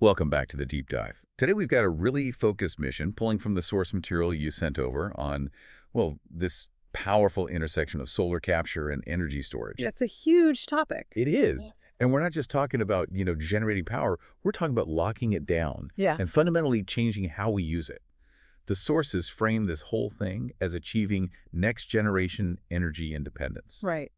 Welcome back to the deep dive. Today we've got a really focused mission pulling from the source material you sent over on, well, this powerful intersection of solar capture and energy storage. That's a huge topic. It is. And we're not just talking about, generating power. We're talking about locking it down Yeah. and fundamentally changing how we use it. The sources frame this whole thing as achieving next generation energy independence. Right.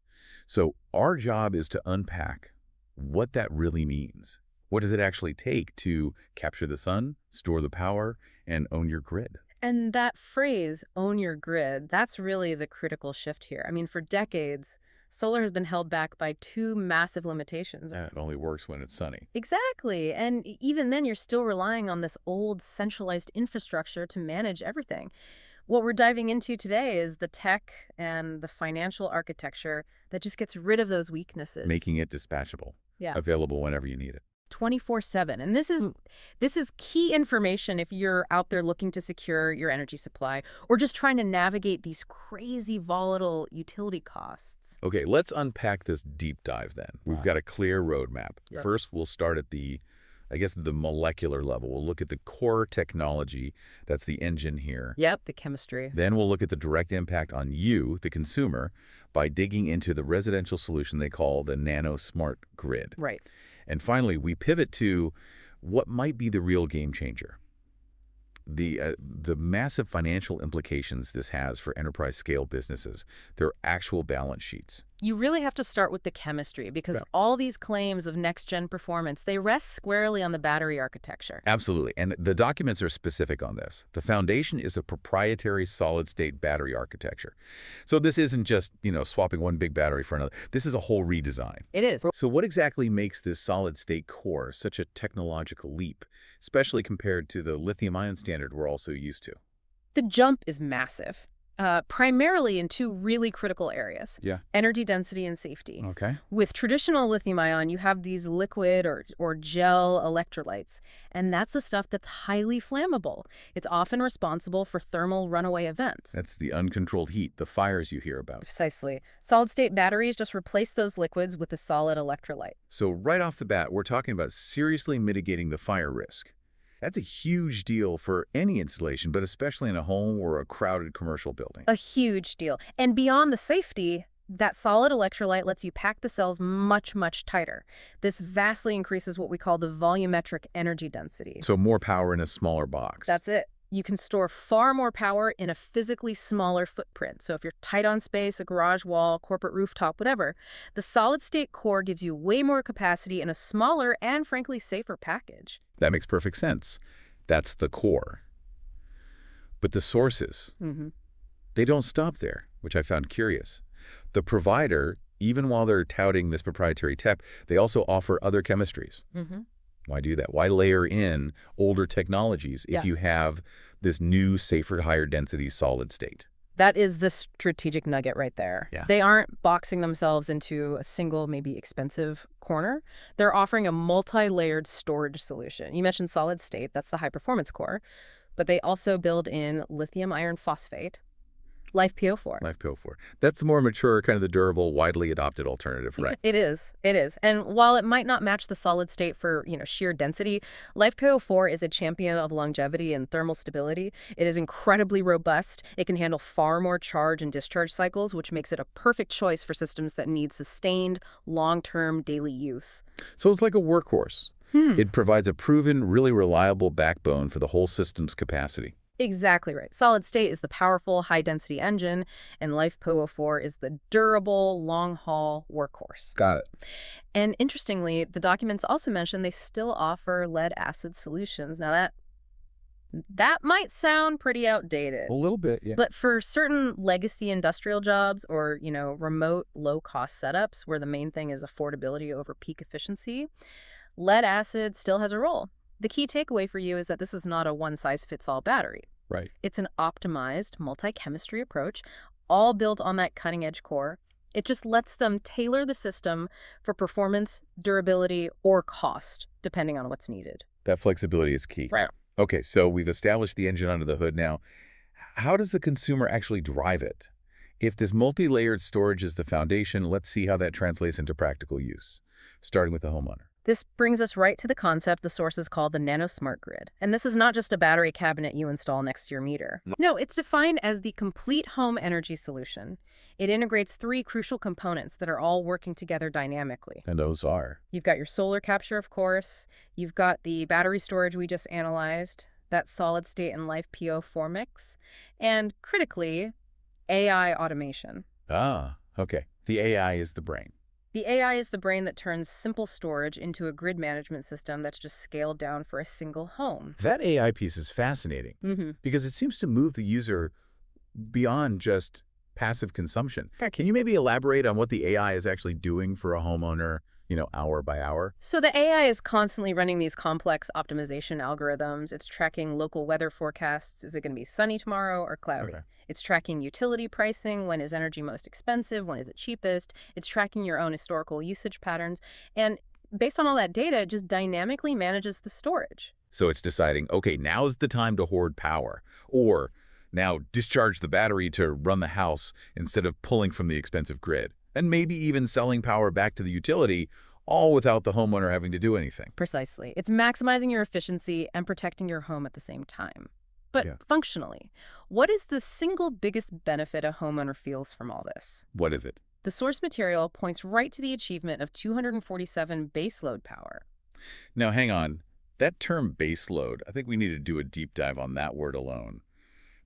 So our job is to unpack what that really means. What does it actually take to capture the sun, store the power, and own your grid? And that phrase, own your grid, that's really the critical shift here. I mean, for decades, solar has been held back by two massive limitations. It only works when it's sunny. Exactly. And even then, you're still relying on this old centralized infrastructure to manage everything. What we're diving into today is the tech and the financial architecture that just gets rid of those weaknesses. Making it dispatchable, Yeah. available whenever you need it. 24/7. And this is key information if you're out there looking to secure your energy supply or just trying to navigate these crazy volatile utility costs. Okay, let's unpack this deep dive then. We've got a clear roadmap. Yep. First, we'll start at the molecular level. We'll look at the core technology, that's the engine here. Yep, the chemistry. Then we'll look at the direct impact on you, the consumer, by digging into the residential solution they call the nano smart grid. Right. And finally, we pivot to what might be the real game changer. The massive financial implications this has for enterprise-scale businesses, their actual balance sheets. You really have to start with the chemistry because Yeah. all these claims of next-gen performance, they rest squarely on the battery architecture. Absolutely. And the documents are specific on this. The foundation is a proprietary solid-state battery architecture. So this isn't just, swapping one big battery for another. This is a whole redesign. It is. So what exactly makes this solid-state core such a technological leap, especially compared to the lithium-ion standard we're also used to? The jump is massive, primarily in two really critical areas. Yeah. Energy density and safety. Okay. With traditional lithium-ion, you have these liquid or gel electrolytes, and that's the stuff that's highly flammable. It's often responsible for thermal runaway events. That's the uncontrolled heat, the fires you hear about. Precisely. Solid-state batteries just replace those liquids with a solid electrolyte. So right off the bat, we're talking about seriously mitigating the fire risk. That's a huge deal for any installation, but especially in a home or a crowded commercial building. A huge deal. And beyond the safety, that solid electrolyte lets you pack the cells much, much tighter. This vastly increases what we call the volumetric energy density. So more power in a smaller box. That's it. You can store far more power in a physically smaller footprint. So if you're tight on space, a garage wall, corporate rooftop, whatever, the solid-state core gives you way more capacity in a smaller and, frankly, safer package. That makes perfect sense. That's the core. But the sources, they don't stop there, which I found curious. The provider, even while they're touting this proprietary tech, they also offer other chemistries. Why do that? Why layer in older technologies if you have this new, safer, higher density solid state? That is the strategic nugget right there. Yeah. They aren't boxing themselves into a single, maybe expensive corner. They're offering a multi-layered storage solution. You mentioned solid state, that's the high-performance core, but they also build in lithium iron phosphate, LiFePO4. LiFePO4. That's the more mature, kind of the durable, widely adopted alternative, right? It is. It is. And while it might not match the solid state for, sheer density, LiFePO4 is a champion of longevity and thermal stability. It is incredibly robust. It can handle far more charge and discharge cycles, which makes it a perfect choice for systems that need sustained, long-term daily use. So it's like a workhorse. It provides a proven, really reliable backbone for the whole system's capacity. Exactly right. Solid state is the powerful, high-density engine, and LiFePO4 is the durable, long-haul workhorse. Got it. And interestingly, the documents also mention they still offer lead-acid solutions. Now, that might sound pretty outdated. A little bit, yeah. But for certain legacy industrial jobs or, remote, low-cost setups where the main thing is affordability over peak efficiency, lead-acid still has a role. The key takeaway for you is that this is not a one-size-fits-all battery. Right. It's an optimized multi-chemistry approach, all built on that cutting-edge core. It just lets them tailor the system for performance, durability, or cost, depending on what's needed. That flexibility is key. Right. Okay, so we've established the engine under the hood now. How does the consumer actually drive it? If this multi-layered storage is the foundation, let's see how that translates into practical use, starting with the homeowner. This brings us right to the concept the sources call the nanosmart grid. And this is not just a battery cabinet you install next to your meter. No, it's defined as the complete home energy solution. It integrates three crucial components that are all working together dynamically. And those are? You've got your solar capture, of course. You've got the battery storage we just analyzed, that solid state and life PO4 mix, and critically, AI automation. Ah, okay. The AI is the brain. The AI is the brain that turns simple storage into a grid management system that's just scaled down for a single home. That AI piece is fascinating because it seems to move the user beyond just passive consumption. Can you maybe elaborate on what the AI is actually doing for a homeowner, hour by hour? So the AI is constantly running these complex optimization algorithms. It's tracking local weather forecasts. Is it going to be sunny tomorrow or cloudy? Okay. It's tracking utility pricing. When is energy most expensive? When is it cheapest? It's tracking your own historical usage patterns. And based on all that data, it just dynamically manages the storage. So it's deciding, okay, now's the time to hoard power, or now discharge the battery to run the house instead of pulling from the expensive grid, and maybe even selling power back to the utility, all without the homeowner having to do anything. Precisely. It's maximizing your efficiency and protecting your home at the same time. But functionally, what is the single biggest benefit a homeowner feels from all this? What is it? The source material points right to the achievement of 247 baseload power. Now, hang on. That term baseload, I think we need to do a deep dive on that word alone.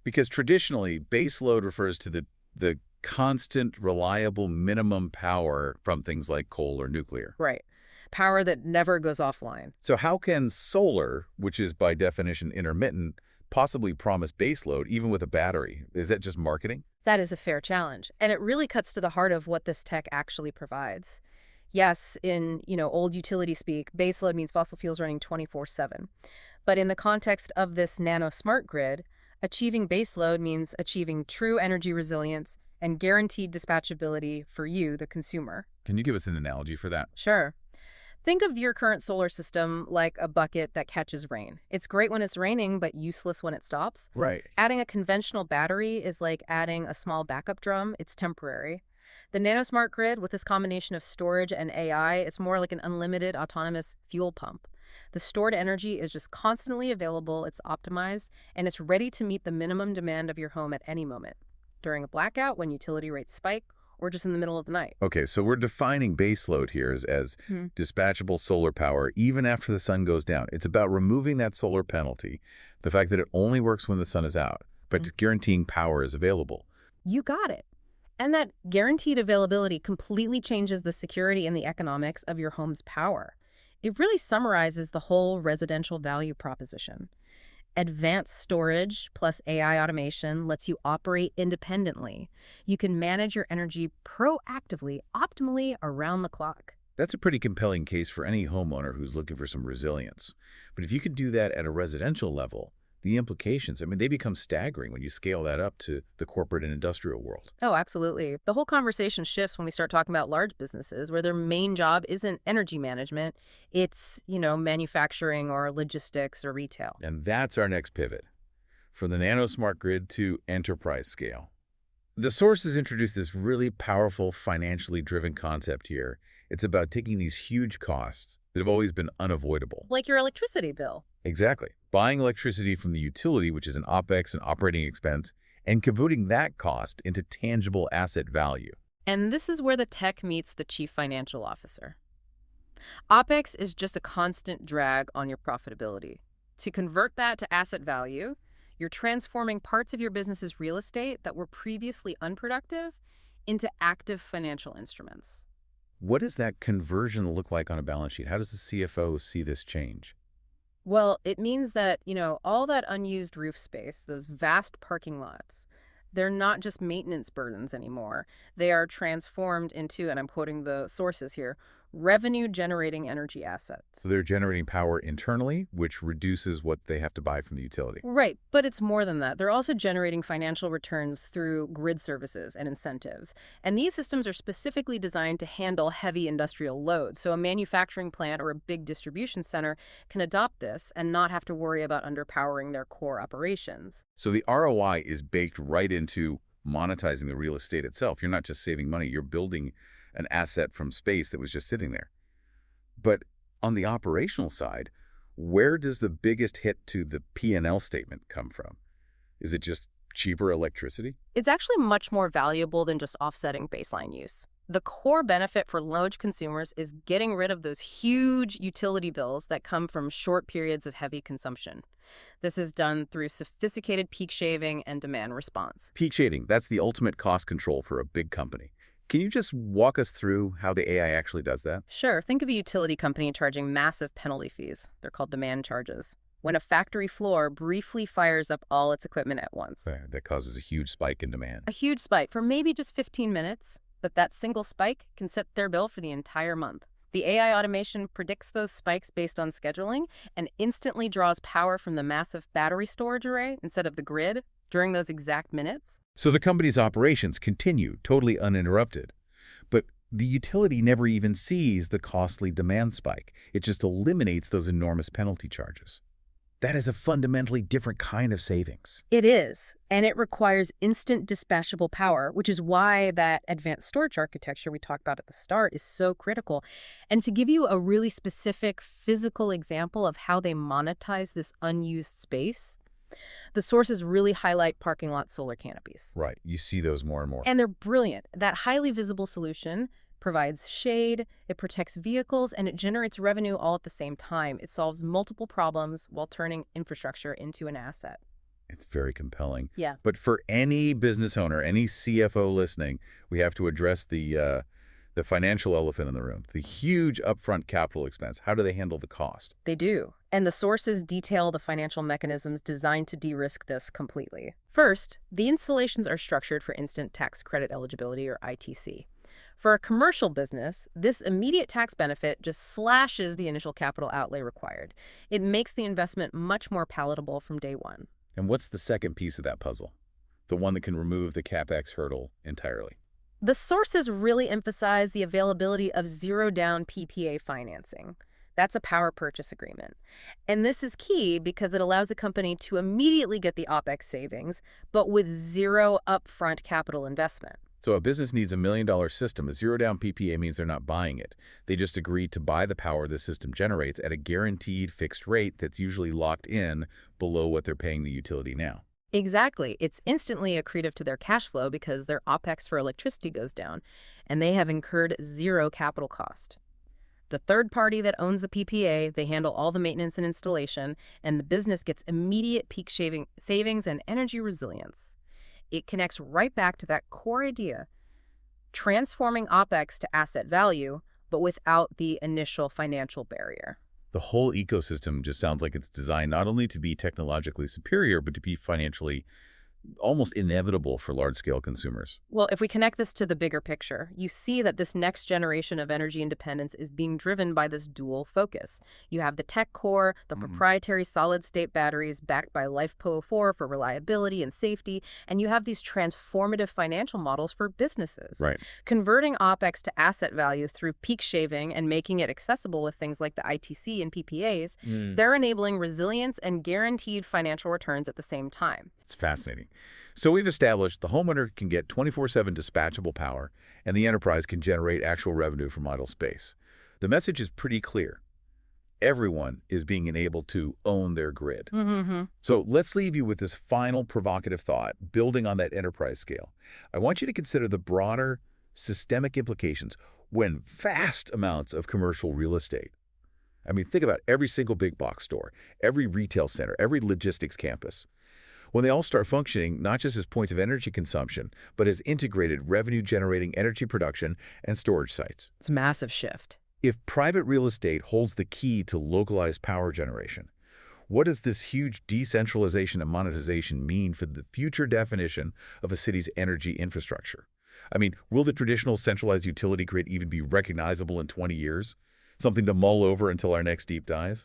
Because traditionally, baseload refers to the constant, reliable minimum power from things like coal or nuclear. Right. Power that never goes offline. So how can solar, which is by definition intermittent, possibly promise baseload even with a battery? Is that just marketing? That is a fair challenge. And it really cuts to the heart of what this tech actually provides. Yes, in, old utility speak, baseload means fossil fuels running 24/7. But in the context of this nano smart grid, achieving baseload means achieving true energy resilience and guaranteed dispatchability for you, the consumer. Can you give us an analogy for that? Sure. Think of your current solar system like a bucket that catches rain. It's great when it's raining, but useless when it stops. Right. Adding a conventional battery is like adding a small backup drum. It's temporary. The nanosmart grid, with this combination of storage and AI, it's more like an unlimited autonomous fuel pump. The stored energy is just constantly available, it's optimized, and it's ready to meet the minimum demand of your home at any moment. During a blackout, when utility rates spike, or just in the middle of the night. Okay, so we're defining baseload here as dispatchable solar power even after the sun goes down. It's about removing that solar penalty, the fact that it only works when the sun is out, but just guaranteeing power is available. You got it. And that guaranteed availability completely changes the security and the economics of your home's power. It really summarizes the whole residential value proposition. Advanced storage plus AI automation lets you operate independently. You can manage your energy proactively, optimally around the clock. That's a pretty compelling case for any homeowner who's looking for some resilience. But if you can do that at a residential level, the implications, they become staggering when you scale that up to the corporate and industrial world. Oh, absolutely. The whole conversation shifts when we start talking about large businesses where their main job isn't energy management. It's, manufacturing or logistics or retail. And that's our next pivot, from the nanosmart grid to enterprise scale. The sources introduced this really powerful, financially driven concept here. It's about taking these huge costs that have always been unavoidable. Like your electricity bill. Exactly. Buying electricity from the utility, which is an OpEx and operating expense, and converting that cost into tangible asset value. And this is where the tech meets the chief financial officer. OpEx is just a constant drag on your profitability. To convert that to asset value, you're transforming parts of your business's real estate that were previously unproductive into active financial instruments. What does that conversion look like on a balance sheet? How does the CFO see this change? Well, it means that, all that unused roof space, those vast parking lots, they're not just maintenance burdens anymore. They are transformed into, and I'm quoting the sources here, revenue-generating energy assets. So they're generating power internally, which reduces what they have to buy from the utility. Right, but it's more than that. They're also generating financial returns through grid services and incentives. And these systems are specifically designed to handle heavy industrial loads. So a manufacturing plant or a big distribution center can adopt this and not have to worry about underpowering their core operations. So the ROI is baked right into monetizing the real estate itself. You're not just saving money, you're building an asset from space that was just sitting there. But On the operational side, where does the biggest hit to the P&L statement come from? Is it just cheaper electricity? It's actually much more valuable than just offsetting baseline use. The core benefit for large consumers is getting rid of those huge utility bills that come from short periods of heavy consumption. This is done through sophisticated peak shaving and demand response. Peak shading, that's the ultimate cost control for a big company. Can you just walk us through how the AI actually does that? Sure, think of a utility company charging massive penalty fees. They're called demand charges. When a factory floor briefly fires up all its equipment at once. That causes a huge spike in demand. A huge spike for maybe just 15 minutes, but that single spike can set their bill for the entire month. The AI automation predicts those spikes based on scheduling and instantly draws power from the massive battery storage array instead of the grid during those exact minutes. So the company's operations continue totally uninterrupted. But the utility never even sees the costly demand spike. It just eliminates those enormous penalty charges. That is a fundamentally different kind of savings. It is, and it requires instant dispatchable power, which is why that advanced storage architecture we talked about at the start is so critical. And to give you a really specific physical example of how they monetize this unused space, the sources really highlight parking lot solar canopies. Right, you see those more and more. And they're brilliant. That highly visible solution provides shade, it protects vehicles, and it generates revenue all at the same time. It solves multiple problems while turning infrastructure into an asset. It's very compelling. Yeah. But for any business owner, any CFO listening, we have to address the financial elephant in the room, the huge upfront capital expense. How do they handle the cost? They do. And the sources detail the financial mechanisms designed to de-risk this completely. First, the installations are structured for instant tax credit eligibility, or ITC. For a commercial business, this immediate tax benefit just slashes the initial capital outlay required. It makes the investment much more palatable from day one. And what's the second piece of that puzzle? The one that can remove the CapEx hurdle entirely. The sources really emphasize the availability of zero-down PPA financing. That's a power purchase agreement. And this is key because it allows a company to immediately get the OpEx savings, but with zero upfront capital investment. So a business needs $1 million system. A zero-down PPA means they're not buying it. They just agree to buy the power the system generates at a guaranteed fixed rate that's usually locked in below what they're paying the utility now. Exactly. It's instantly accretive to their cash flow because their OpEx for electricity goes down, and they have incurred zero capital cost. The third party that owns the PPA, they handle all the maintenance and installation, and the business gets immediate peak savings and energy resilience. It connects right back to that core idea, transforming OpEx to asset value, but without the initial financial barrier. The whole ecosystem just sounds like it's designed not only to be technologically superior, but to be financially almost inevitable for large-scale consumers. Well, if we connect this to the bigger picture, you see that this next generation of energy independence is being driven by this dual focus. You have the tech core, the proprietary solid-state batteries backed by LifePo4 for reliability and safety, and you have these transformative financial models for businesses. Right. Converting OpEx to asset value through peak shaving and making it accessible with things like the ITC and PPAs, they're enabling resilience and guaranteed financial returns at the same time. It's fascinating. So we've established the homeowner can get 24/7 dispatchable power, and the enterprise can generate actual revenue from idle space. The message is pretty clear. Everyone is being enabled to own their grid. So let's leave you with this final provocative thought, building on that enterprise scale. I want you to consider the broader systemic implications when vast amounts of commercial real estate, I mean, think about every single big box store, every retail center, every logistics campus, when they all start functioning not just as points of energy consumption, but as integrated revenue-generating energy production and storage sites. It's a massive shift. If private real estate holds the key to localized power generation, what does this huge decentralization and monetization mean for the future definition of a city's energy infrastructure? I mean, will the traditional centralized utility grid even be recognizable in 20 years? Something to mull over until our next deep dive?